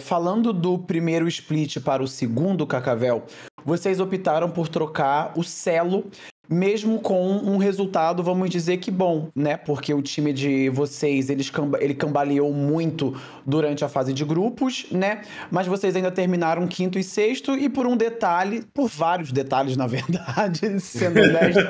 Falando do primeiro split para o segundo, Cacavel, vocês optaram por trocar o Celo, mesmo com um resultado, vamos dizer que bom, né? Porque o time de vocês, ele cambaleou muito durante a fase de grupos, né? Mas vocês ainda terminaram quinto e sexto, e por um detalhe, por vários detalhes, na verdade, sendo honesto,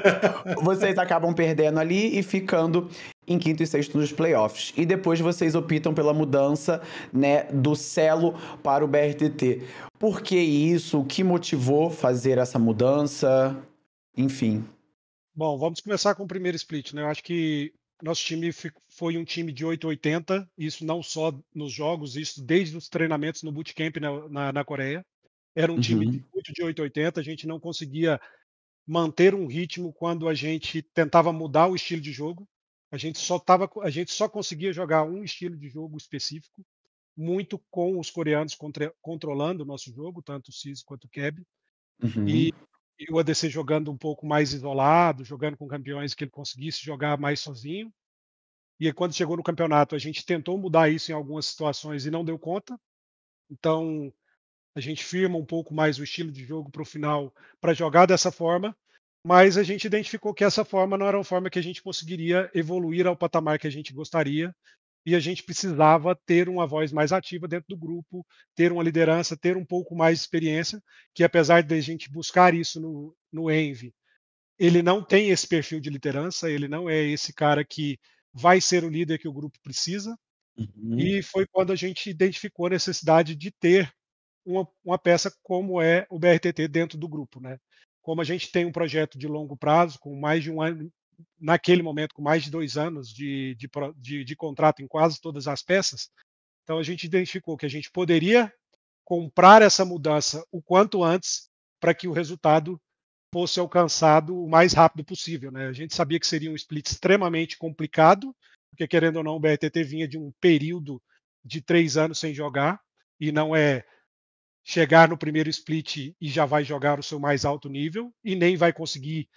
vocês acabam perdendo ali e ficando em quinto e sexto nos playoffs. E depois vocês optam pela mudança, né, do Celo para o BRTT. Por que isso? O que motivou fazer essa mudança? Enfim. Bom, vamos começar com o primeiro split, né? Eu acho que nosso time foi um time de 880, isso não só nos jogos, isso desde os treinamentos no bootcamp na Coreia. Era um time Uhum. muito de 880, a gente não conseguia manter um ritmo quando a gente tentava mudar o estilo de jogo. A gente só conseguia jogar um estilo de jogo específico, muito com os coreanos controlando o nosso jogo, tanto o CIS quanto o Keb, Uhum. e, e o ADC jogando um pouco mais isolado, jogando com campeões que ele conseguisse jogar mais sozinho. E aí, quando chegou no campeonato, a gente tentou mudar isso em algumas situações e não deu conta. Então, a gente firma um pouco mais o estilo de jogo para o final para jogar dessa forma, mas a gente identificou que essa forma não era uma forma que a gente conseguiria evoluir ao patamar que a gente gostaria, e a gente precisava ter uma voz mais ativa dentro do grupo, ter uma liderança, ter um pouco mais de experiência, que apesar de a gente buscar isso no Envy, ele não tem esse perfil de liderança, ele não é esse cara que vai ser o líder que o grupo precisa, Uhum. e foi quando a gente identificou a necessidade de ter uma peça como é o BRTT dentro do grupo, né? Como a gente tem um projeto de longo prazo, com mais de um ano, naquele momento, com mais de 2 anos de contrato em quase todas as peças, então a gente identificou que a gente poderia comprar essa mudança o quanto antes para que o resultado fosse alcançado o mais rápido possível, né? A gente sabia que seria um split extremamente complicado, porque querendo ou não, o BRTT vinha de um período de 3 anos sem jogar, e não é chegar no primeiro split e já vai jogar o seu mais alto nível e nem vai conseguir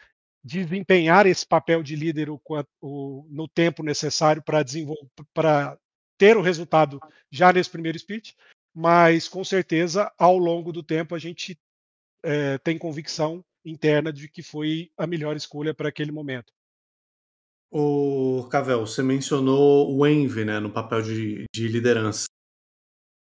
desempenhar esse papel de líder no tempo necessário para ter o resultado já nesse primeiro split, mas com certeza ao longo do tempo a gente tem convicção interna de que foi a melhor escolha para aquele momento. O Cavell, você mencionou o Envy, né, no papel de liderança.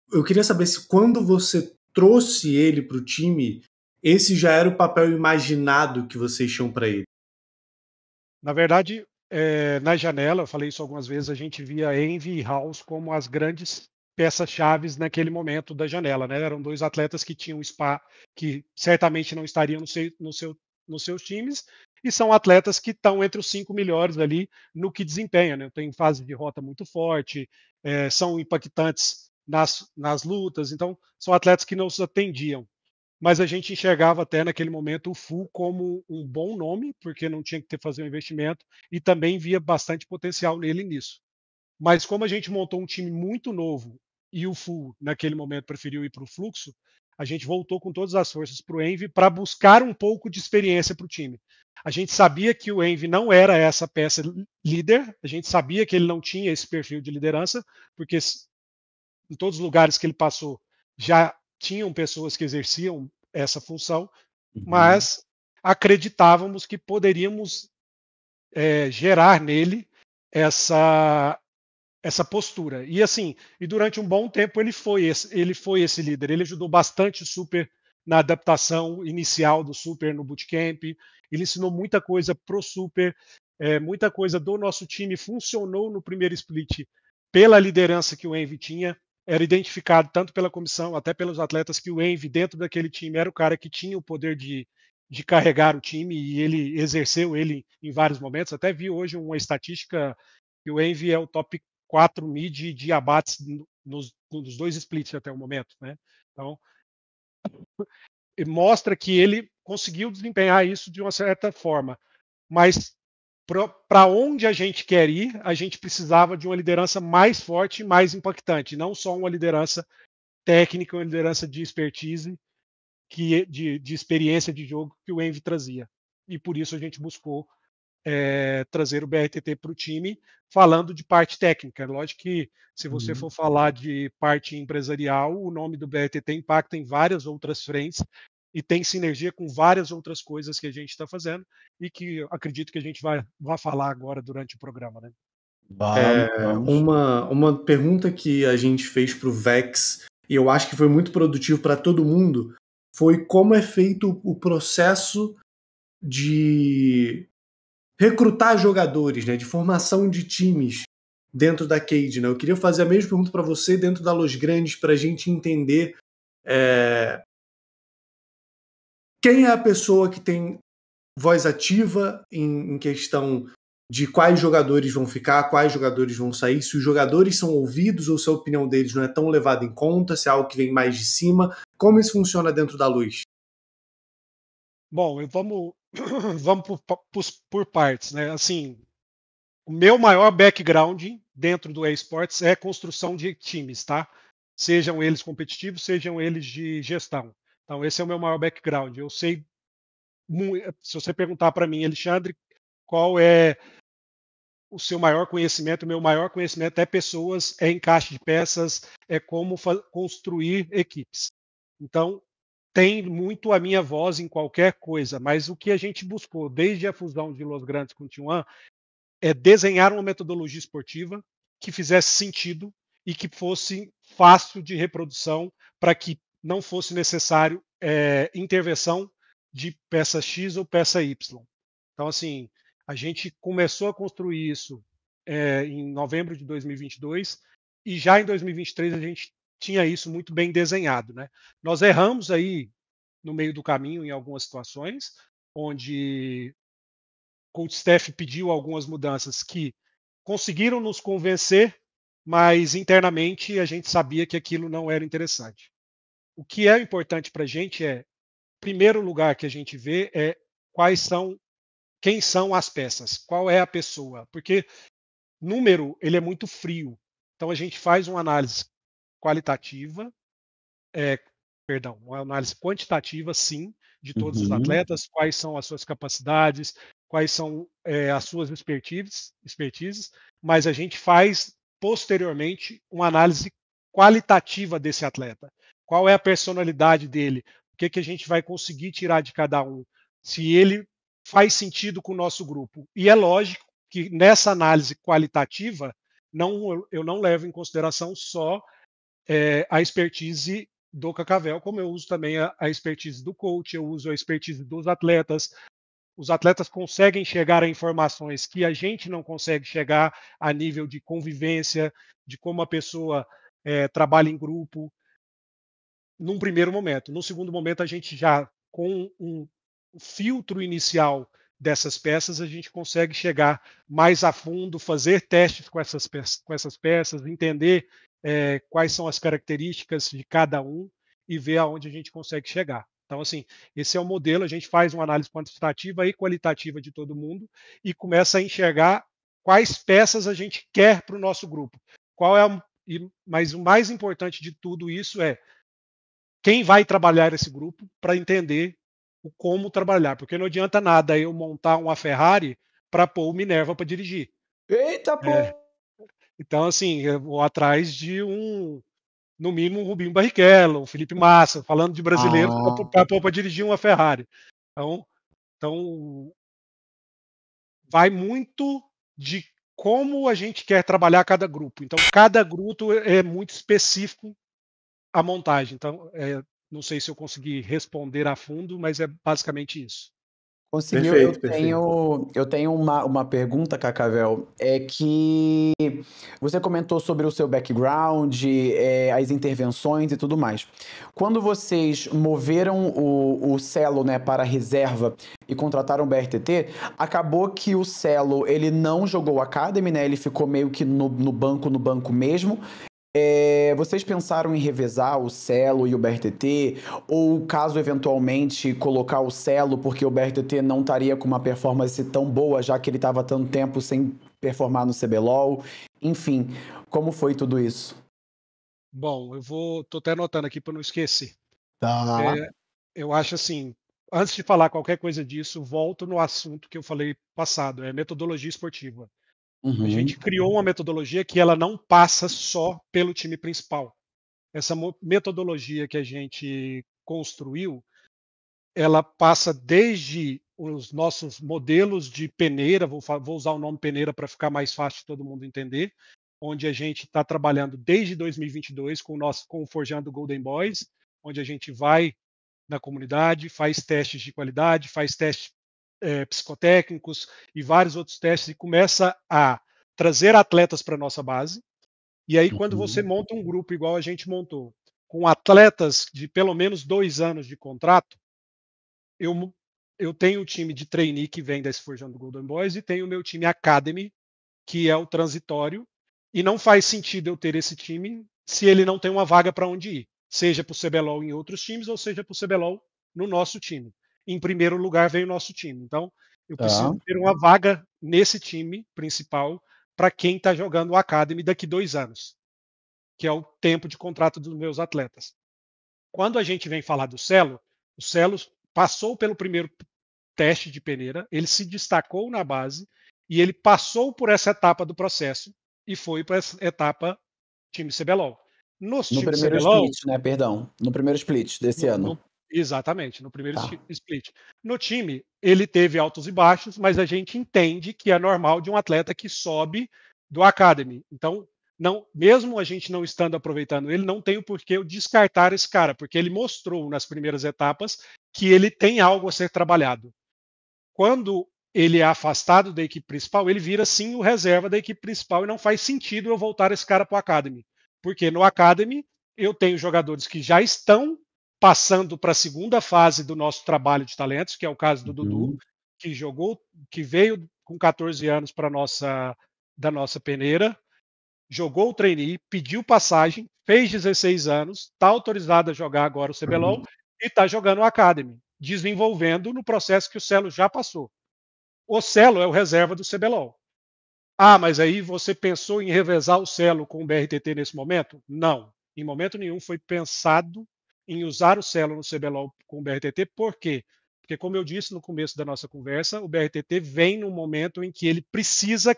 Eu queria saber se quando você trouxe ele para o time, esse já era o papel imaginado que vocês tinham para ele. Na verdade, na janela, eu falei isso algumas vezes, a gente via Envy e House como as grandes peças-chaves naquele momento da janela, né? Eram dois atletas que tinham spa, que certamente não estariam nos seus times, e são atletas que estão entre os 5 melhores ali no que desempenham, né? Tem fase de rota muito forte, são impactantes nas lutas, então são atletas que não se atendiam, mas a gente enxergava até naquele momento o Fu como um bom nome, porque não tinha que ter fazer um investimento, e também via bastante potencial nele nisso. Mas como a gente montou um time muito novo e o Fu naquele momento preferiu ir para o fluxo, a gente voltou com todas as forças para o Envy para buscar um pouco de experiência para o time. A gente sabia que o Envy não era essa peça líder, a gente sabia que ele não tinha esse perfil de liderança, porque em todos os lugares que ele passou já tinham pessoas que exerciam essa função, Uhum. mas acreditávamos que poderíamos gerar nele essa essa postura. E assim, e durante um bom tempo ele foi esse líder. Ele ajudou bastante o Super na adaptação inicial do Super no bootcamp. Ele ensinou muita coisa pro Super, muita coisa do nosso time funcionou no primeiro split pela liderança que o Envy tinha. Era identificado tanto pela comissão, até pelos atletas, que o Envy, dentro daquele time, era o cara que tinha o poder de carregar o time, e ele exerceu ele em vários momentos. Até vi hoje uma estatística que o Envy é o top 4 mid de abates nos dois splits até o momento, né? Então, mostra que ele conseguiu desempenhar isso de uma certa forma, mas para onde a gente quer ir, a gente precisava de uma liderança mais forte, mais impactante, não só uma liderança técnica, uma liderança de expertise, de experiência de jogo que o Envy trazia. E por isso a gente buscou trazer o BRTT para o time, falando de parte técnica. Lógico que se você for falar de parte empresarial, o nome do BRTT impacta em várias outras frentes e tem sinergia com várias outras coisas que a gente está fazendo e que acredito que a gente vai falar agora durante o programa, né? Vamos. Uma pergunta que a gente fez para o Vex, e eu acho que foi muito produtivo para todo mundo, foi como é feito o processo de recrutar jogadores, né, de formação de times dentro da Cade. Né? Eu queria fazer a mesma pergunta para você dentro da Los Grandes, para a gente entender quem é a pessoa que tem voz ativa em questão de quais jogadores vão ficar, quais jogadores vão sair, se os jogadores são ouvidos ou se a opinião deles não é tão levada em conta, se é algo que vem mais de cima. Como isso funciona dentro da Luz? Bom, vamos por partes, né? Assim, o meu maior background dentro do eSports é construção de times, tá? Sejam eles competitivos, sejam eles de gestão. Então, esse é o meu maior background. Eu sei, se você perguntar para mim, Alexandre, qual é o seu maior conhecimento? O meu maior conhecimento é pessoas, é encaixe de peças, é como construir equipes. Então, tem muito a minha voz em qualquer coisa, mas o que a gente buscou desde a fusão de Los Grandes com T1 é desenhar uma metodologia esportiva que fizesse sentido e que fosse fácil de reprodução para que não fosse necessário intervenção de peça X ou peça Y. Então, assim, a gente começou a construir isso em novembro de 2022 e já em 2023 a gente tinha isso muito bem desenhado, né? Nós erramos aí no meio do caminho em algumas situações, onde o coach staff pediu algumas mudanças que conseguiram nos convencer, mas internamente a gente sabia que aquilo não era interessante. O que é importante para a gente é, primeiro lugar que a gente vê é quem são as peças, qual é a pessoa, porque número ele é muito frio. Então a gente faz uma análise qualitativa, uma análise quantitativa, sim, de todos os atletas, quais são as suas capacidades, quais são as suas expertises, mas a gente faz posteriormente uma análise qualitativa desse atleta. Qual é a personalidade dele? O que a gente vai conseguir tirar de cada um? Se ele faz sentido com o nosso grupo. E é lógico que nessa análise qualitativa, eu não levo em consideração só a expertise do Cacavel, como eu uso também a expertise do coach, eu uso a expertise dos atletas. Os atletas conseguem chegar a informações que a gente não consegue chegar a nível de convivência, de como a pessoa trabalha em grupo, num primeiro momento. No segundo momento, a gente já, com um filtro inicial dessas peças, a gente consegue chegar mais a fundo, fazer testes com essas peças, entender quais são as características de cada um e ver aonde a gente consegue chegar. Então, assim, esse é o modelo, a gente faz uma análise quantitativa e qualitativa de todo mundo e começa a enxergar quais peças a gente quer para o nosso grupo. Mas o mais importante de tudo isso é quem vai trabalhar esse grupo para entender o como trabalhar, porque não adianta nada eu montar uma Ferrari para pôr o Minerva para dirigir. Eita, pô! Então, assim, eu vou atrás no mínimo, um Rubinho Barrichello, um Felipe Massa, falando de brasileiros, para dirigir uma Ferrari. Então, vai muito de como a gente quer trabalhar cada grupo. Então, cada grupo é muito específico a montagem. Então, não sei se eu consegui responder a fundo, mas é basicamente isso. Conseguiu. Eu tenho uma pergunta, Cacavel. É que você comentou sobre o seu background, as intervenções e tudo mais. Quando vocês moveram o Celo, né, para a reserva e contrataram o BRTT, acabou que o Celo ele não jogou Academy, né? Ele ficou meio que no banco mesmo. Vocês pensaram em revezar o Celo e o BRTT? Ou caso eventualmente colocar o Celo porque o BRTT não estaria com uma performance tão boa, já que ele estava tanto tempo sem performar no CBLOL? Enfim, como foi tudo isso? Bom, tô até anotando aqui para não esquecer. Tá. Eu acho assim, antes de falar qualquer coisa disso, volto no assunto que eu falei passado, é metodologia esportiva. A gente criou uma metodologia que ela não passa só pelo time principal. Essa metodologia que a gente construiu, ela passa desde os nossos modelos de peneira, vou usar o nome peneira para ficar mais fácil de todo mundo entender, onde a gente está trabalhando desde 2022 com o Forjando Golden Boys, onde a gente vai na comunidade, faz testes de qualidade, faz testes psicotécnicos e vários outros testes e começa a trazer atletas para a nossa base. E aí, quando você monta um grupo igual a gente montou, com atletas de pelo menos 2 anos de contrato, eu tenho o time de trainee que vem desse Forjando Golden Boys e tenho o meu time Academy, que é o transitório, e não faz sentido eu ter esse time se ele não tem uma vaga para onde ir, seja para o CBLOL em outros times ou seja para o CBLOL no nosso time. Em primeiro lugar vem o nosso time. Então, eu preciso ter uma vaga nesse time principal para quem está jogando o Academy daqui 2 anos, que é o tempo de contrato dos meus atletas. Quando a gente vem falar do Celo, o Celo passou pelo primeiro teste de peneira, ele se destacou na base e ele passou por essa etapa do processo e foi para essa etapa time CBLOL. No primeiro split, né? Perdão. No primeiro split desse ano. Exatamente, no primeiro split. No time, ele teve altos e baixos, mas a gente entende que é normal de um atleta que sobe do Academy. Então, não, mesmo a gente não estando aproveitando ele, não tem o porquê eu descartar esse cara, porque ele mostrou nas primeiras etapas que ele tem algo a ser trabalhado. Quando ele é afastado da equipe principal, ele vira sim o reserva da equipe principal e não faz sentido eu voltar esse cara para o Academy. Porque no Academy eu tenho jogadores que já estão passando para a segunda fase do nosso trabalho de talentos, que é o caso do Dudu, que jogou, que veio com 14 anos para da nossa peneira, jogou o trainee, pediu passagem, fez 16 anos, está autorizado a jogar agora o CBLOL e está jogando o Academy, desenvolvendo no processo que o Celo já passou. O Celo é o reserva do CBLOL. Ah, mas aí você pensou em revezar o Celo com o BRTT nesse momento? Não. Em momento nenhum foi pensado em usar o Celo no CBLOL com o BRTT. Por quê? Porque, como eu disse no começo da nossa conversa, o BRTT vem num momento em que ele precisa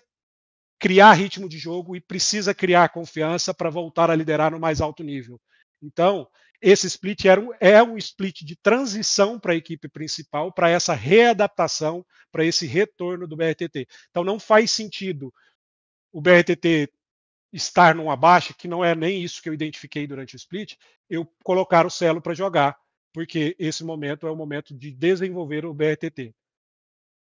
criar ritmo de jogo e precisa criar confiança para voltar a liderar no mais alto nível. Então, esse split é um split de transição para a equipe principal, para essa readaptação, para esse retorno do BRTT. Então, não faz sentido o BRTT estar num abaixo, que não é nem isso que eu identifiquei durante o split, eu colocar o Celo para jogar, porque esse momento é o momento de desenvolver o BRTT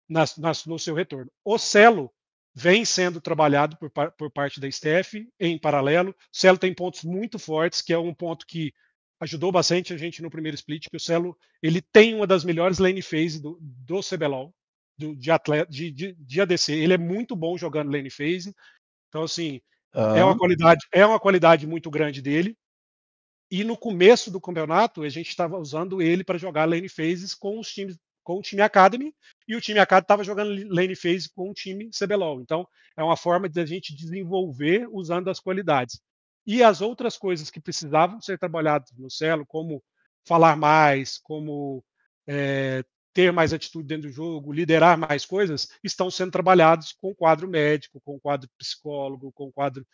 no seu retorno. O Celo vem sendo trabalhado por parte da staff em paralelo. O Celo tem pontos muito fortes, que é um ponto que ajudou bastante a gente no primeiro split, que o Celo ele tem uma das melhores lane phase do CBLOL, de ADC. Ele é muito bom jogando lane phase. Então, assim, é uma qualidade muito grande dele. E no começo do campeonato, a gente estava usando ele para jogar lane phases com o time Academy, e o time Academy estava jogando lane phase com o time CBLOL. Então, é uma forma de a gente desenvolver usando as qualidades. E as outras coisas que precisavam ser trabalhadas no Celo, como falar mais, como ter mais atitude dentro do jogo, liderar mais coisas, estão sendo trabalhados com o quadro médico, com o quadro psicólogo, com o quadro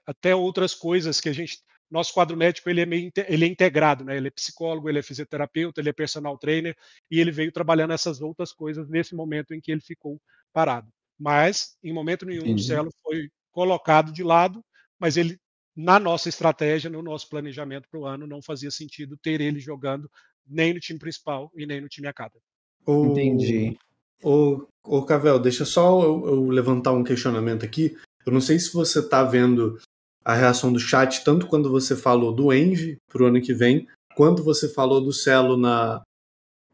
até outras coisas que a gente. Nosso quadro médico ele é integrado, né? Ele é psicólogo, ele é fisioterapeuta, ele é personal trainer e ele veio trabalhando essas outras coisas nesse momento em que ele ficou parado. Mas em momento nenhum o Celo foi colocado de lado, mas ele na nossa estratégia, no nosso planejamento para o ano não fazia sentido ter ele jogando nem no time principal e nem no time Academy. Entendi. Ô Cavell, deixa só eu levantar um questionamento aqui. Eu não sei se você está vendo a reação do chat, tanto quando você falou do Envy para o ano que vem, quanto você falou do Celo na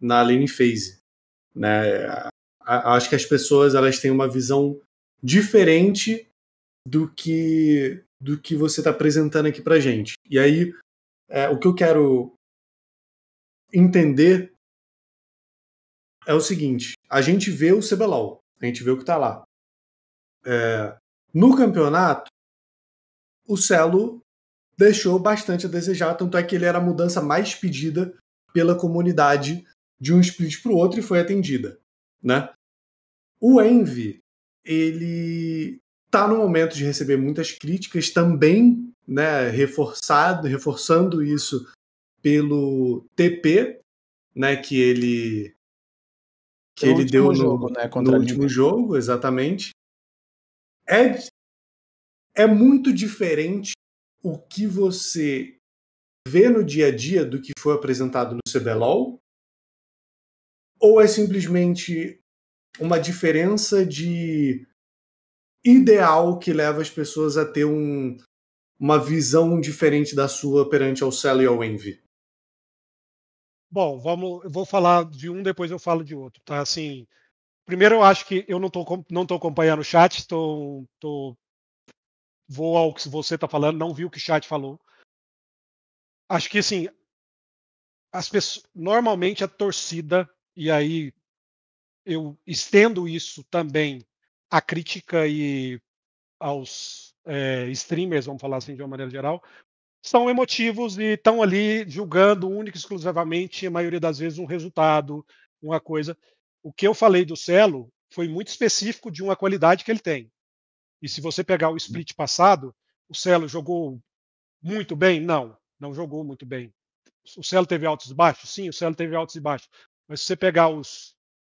lane phase. Né? Acho que as pessoas elas têm uma visão diferente do que você está apresentando aqui para gente. E aí, o que eu quero entender é o seguinte: a gente vê o CBLOL, a gente vê o que está lá. No campeonato, o Celo deixou bastante a desejar, tanto é que ele era a mudança mais pedida pela comunidade de um split para o outro e foi atendida, né? O Envy, ele está no momento de receber muitas críticas também, né, reforçando isso pelo TP, né, que ele deu jogo, né, no último jogo, exatamente. É muito diferente o que você vê no dia a dia do que foi apresentado no CBLOL, ou é simplesmente uma diferença de ideal que leva as pessoas a ter uma visão diferente da sua perante ao Cell e ao Envy? Bom, eu vou falar de um, depois eu falo de outro, tá? Assim, primeiro eu acho que eu não tô acompanhando o chat, vou ao que você está falando, não vi o que o chat falou. Acho que assim, as pessoas, normalmente a torcida, e aí eu estendo isso também à crítica e aos streamers, vamos falar assim de uma maneira geral, são emotivos e estão ali julgando única e exclusivamente, a maioria das vezes, um resultado, uma coisa. O que eu falei do Celo foi muito específico de uma qualidade que ele tem. E se você pegar o split passado, o Celo jogou muito bem? Não, não jogou muito bem. O Celo teve altos e baixos? Sim, o Celo teve altos e baixos. Mas se você pegar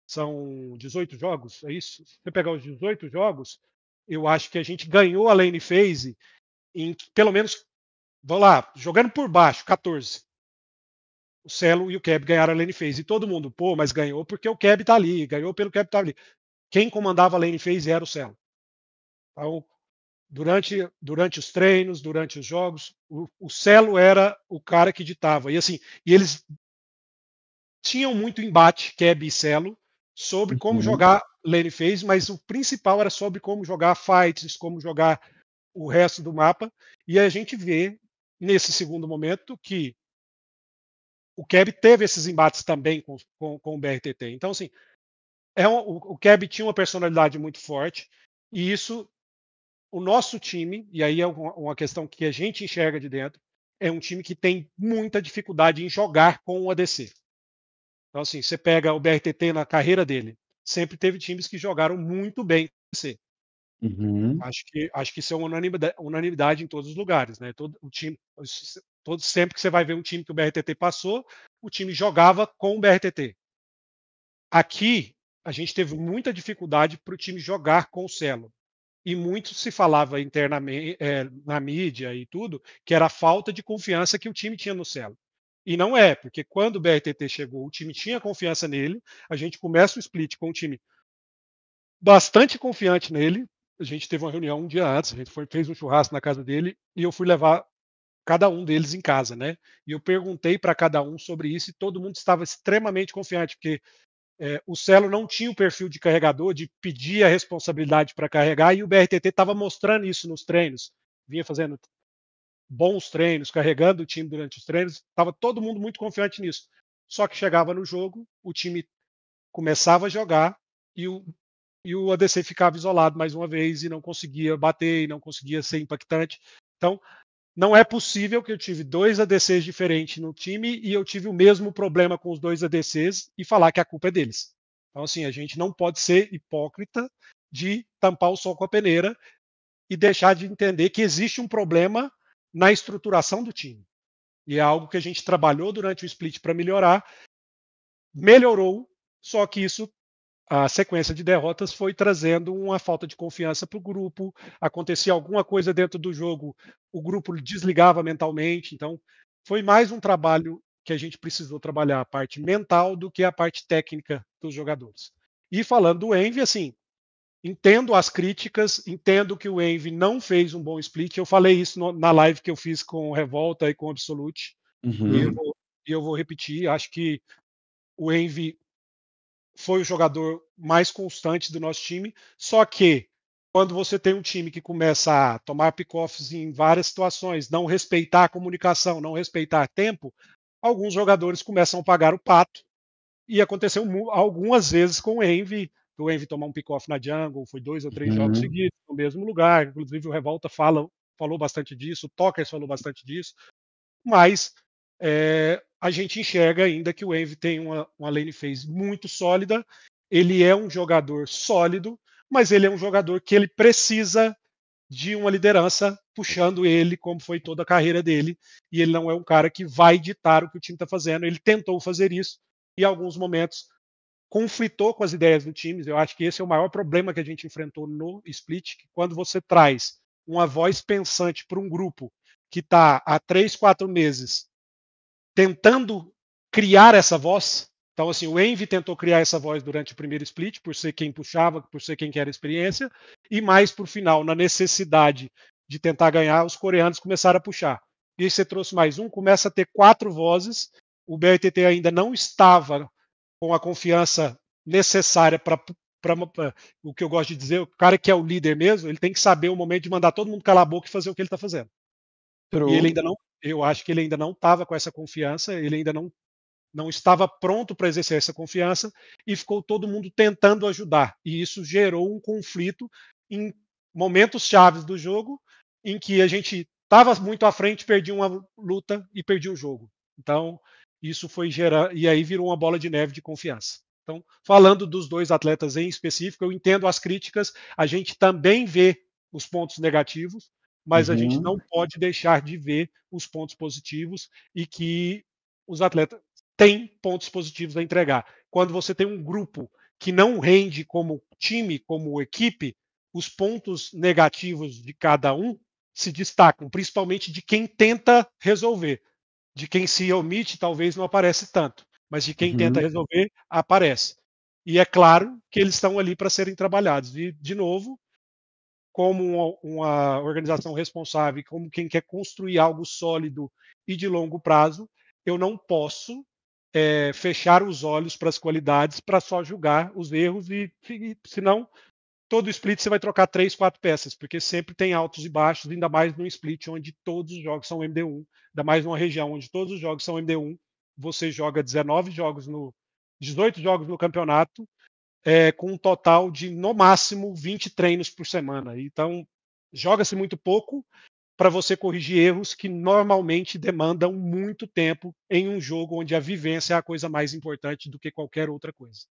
são 18 jogos, é isso? Se você pegar os 18 jogos, eu acho que a gente ganhou a lane phase em pelo menos, vamos lá, jogando por baixo, 14. O Celo e o Keb ganharam a lane phase. E todo mundo, pô, mas ganhou porque o Keb tá ali, ganhou pelo Keb tá ali. Quem comandava a lane phase era o Celo. Então, durante os treinos, durante os jogos, o Celo era o cara que ditava. E assim, eles tinham muito embate, Keb e Celo, sobre como jogar lane phase, mas o principal era sobre como jogar fights, como jogar o resto do mapa. E a gente vê, nesse segundo momento, que o Keb teve esses embates também com o BRTT. Então, assim, o Keb tinha uma personalidade muito forte, e isso, o nosso time, e aí é uma questão que a gente enxerga de dentro, é um time que tem muita dificuldade em jogar com o ADC. Então, assim, você pega o BRTT na carreira dele, sempre teve times que jogaram muito bem com o ADC. Uhum. Acho que isso é uma unanimidade em todos os lugares, né? Sempre que você vai ver um time que o BRTT passou, o time jogava com o BRTT. Aqui, a gente teve muita dificuldade para o time jogar com o Celo. E muito se falava internamente, na mídia e tudo, que era a falta de confiança que o time tinha no Celo. E não é, porque quando o BRTT chegou, o time tinha confiança nele, a gente começa o split com o time bastante confiante nele. A gente teve uma reunião um dia antes, a gente fez um churrasco na casa dele e eu fui levar cada um deles em casa, né? E eu perguntei para cada um sobre isso e todo mundo estava extremamente confiante, porque o Celo não tinha o perfil de carregador, de pedir a responsabilidade para carregar, e o BRTT estava mostrando isso nos treinos. Vinha fazendo bons treinos, carregando o time durante os treinos, estava todo mundo muito confiante nisso. Só que chegava no jogo, o time começava a jogar e o ADC ficava isolado mais uma vez e não conseguia bater, e não conseguia ser impactante. Então, não é possível que eu tive dois ADCs diferentes no time e eu tive o mesmo problema com os dois ADCs e falar que a culpa é deles. Então, assim, a gente não pode ser hipócrita de tampar o sol com a peneira e deixar de entender que existe um problema na estruturação do time. E é algo que a gente trabalhou durante o split para melhorar, melhorou, só que isso, a sequência de derrotas foi trazendo uma falta de confiança para o grupo. Acontecia alguma coisa dentro do jogo, o grupo desligava mentalmente. Então, foi mais um trabalho que a gente precisou trabalhar a parte mental do que a parte técnica dos jogadores. E falando do Envy, assim, entendo as críticas, entendo que o Envy não fez um bom split. Eu falei isso na live que eu fiz com o Revolta e com o Absolute. Uhum. E eu vou repetir. Acho que o Envy foi o jogador mais constante do nosso time, só que quando você tem um time que começa a tomar pick-offs em várias situações, não respeitar a comunicação, não respeitar tempo, alguns jogadores começam a pagar o pato, e aconteceu algumas vezes com o Envy tomar um pick-off na jungle, foi 2 ou 3 jogos seguidos no mesmo lugar, inclusive o Revolta falou bastante disso, o Tokers falou bastante disso, mas a gente enxerga ainda que o Envy tem uma lane phase muito sólida, ele é um jogador sólido, mas ele é um jogador que ele precisa de uma liderança puxando ele, como foi toda a carreira dele, e ele não é um cara que vai ditar o que o time está fazendo. Ele tentou fazer isso e, em alguns momentos, conflitou com as ideias do time. Eu acho que esse é o maior problema que a gente enfrentou no Split, que quando você traz uma voz pensante para um grupo que está há 3, 4 meses tentando criar essa voz. Então, assim, o Envy tentou criar essa voz durante o primeiro split, por ser quem puxava, por ser quem quer experiência, e mais por final, na necessidade de tentar ganhar, os coreanos começaram a puxar. E aí você trouxe mais um, começa a ter 4 vozes. O BRTT ainda não estava com a confiança necessária para o que eu gosto de dizer, o cara que é o líder mesmo, ele tem que saber o momento de mandar todo mundo calar a boca e fazer o que ele está fazendo. E ele ainda não, eu acho que ele ainda não estava com essa confiança, ele ainda não estava pronto para exercer essa confiança e ficou todo mundo tentando ajudar. E isso gerou um conflito em momentos chaves do jogo em que a gente estava muito à frente, perdia uma luta e perdia o jogo. Então, isso foi gerar, e aí virou uma bola de neve de confiança. Então, falando dos dois atletas em específico, eu entendo as críticas, a gente também vê os pontos negativos, mas a gente não pode deixar de ver os pontos positivos e que os atletas têm pontos positivos a entregar. Quando você tem um grupo que não rende como time, como equipe, os pontos negativos de cada um se destacam, principalmente de quem tenta resolver. De quem se omite, talvez não aparece tanto, mas de quem tenta resolver, aparece. E é claro que eles estão ali para serem trabalhados. E, de novo, como uma organização responsável, como quem quer construir algo sólido e de longo prazo, eu não posso fechar os olhos para as qualidades para só julgar os erros e senão todo split você vai trocar 3, 4 peças, porque sempre tem altos e baixos, ainda mais num split onde todos os jogos são MD1, ainda mais numa região onde todos os jogos são MD1, você joga 18 jogos no campeonato, com um total de, no máximo, 20 treinos por semana. Então, joga-se muito pouco para você corrigir erros que normalmente demandam muito tempo em um jogo onde a vivência é a coisa mais importante do que qualquer outra coisa.